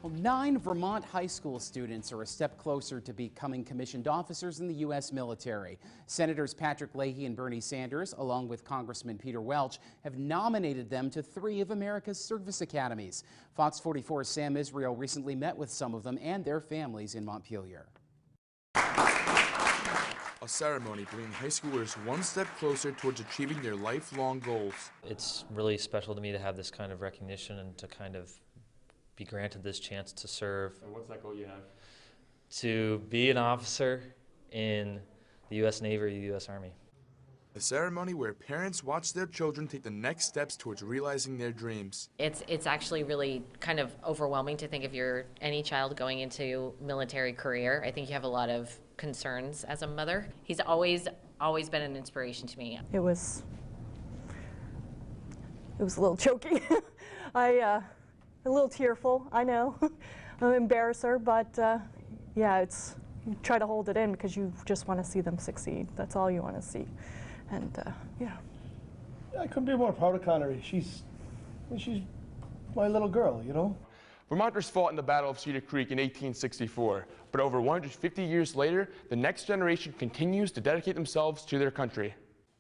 Well, 9 Vermont high school students are a step closer to becoming commissioned officers in the U.S. military. Senators Patrick Leahy and Bernie Sanders, along with Congressman Peter Welch, have nominated them to 3 of America's service academies. Fox 44's Sam Israel recently met with some of them and their families in Montpelier. A ceremony bringing high schoolers one step closer towards achieving their lifelong goals. It's really special to me to have this kind of recognition and to kind of be granted this chance to serve. And what's that goal you have? To be an officer in the U.S. Navy or the U.S. Army. A ceremony where parents watch their children take the next steps towards realizing their dreams. It's actually really kind of overwhelming to think if you're any child going into military career. I think you have a lot of concerns as a mother. He's always been an inspiration to me. It was a little choky. A little tearful, I know. I'm an embarrasser, but yeah, you try to hold it in because you just want to see them succeed. That's all you want to see. And yeah. I couldn't be more proud of Connery. She's my little girl, you know? Vermonters fought in the Battle of Cedar Creek in 1864, but over 150 years later, the next generation continues to dedicate themselves to their country.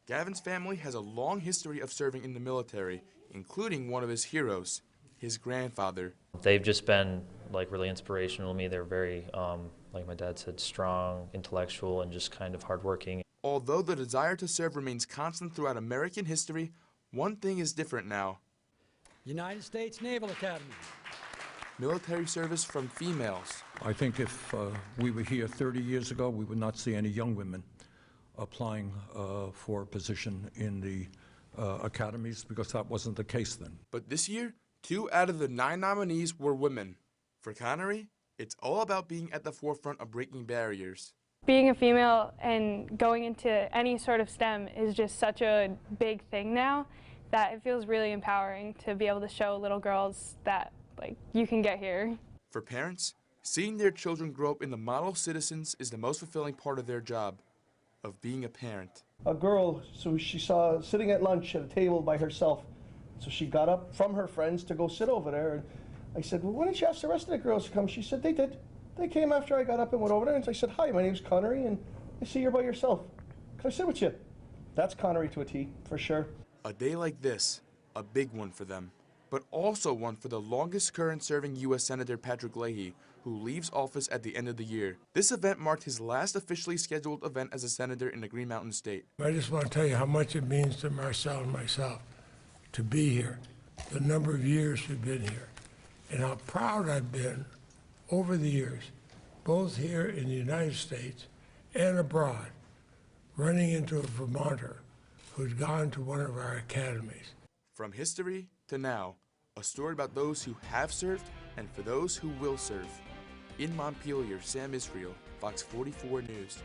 Gavin's family has a long history of serving in the military, including one of his heroes, his grandfather. They've just been like really inspirational to me. They're very, like my dad said, strong, intellectual, and just kind of hardworking. Although the desire to serve remains constant throughout American history, one thing is different now. United States Naval Academy. Military service from females. I think if we were here 30 years ago, we would not see any young women applying for a position in the academies because that wasn't the case then. But this year, 2 out of the 9 nominees were women. For Connery, it's all about being at the forefront of breaking barriers. Being a female and going into any sort of STEM is just such a big thing now that it feels really empowering to be able to show little girls that you can get here. For parents, seeing their children grow up into model citizens is the most fulfilling part of their job, of being a parent. A girl, so she saw sitting at lunch at a table by herself. So she got up from her friends to go sit over there. And I said, well, why didn't you ask the rest of the girls to come? She said, they did. They came after I got up and went over there. And I said, hi, my name's Connery, and I see you're by yourself. Can I sit with you? That's Connery to a T, for sure. A day like this, a big one for them, but also one for the longest current serving U.S. Senator Patrick Leahy, who leaves office at the end of the year. This event marked his last officially scheduled event as a senator in the Green Mountain State. I just want to tell you how much it means to Marcel and myself to be here, the number of years we've been here, and how proud I've been over the years, both here in the United States and abroad, running into a Vermonter who's gone to one of our academies. From history to now, a story about those who have served and for those who will serve. In Montpelier, Sam Israel, Fox 44 News.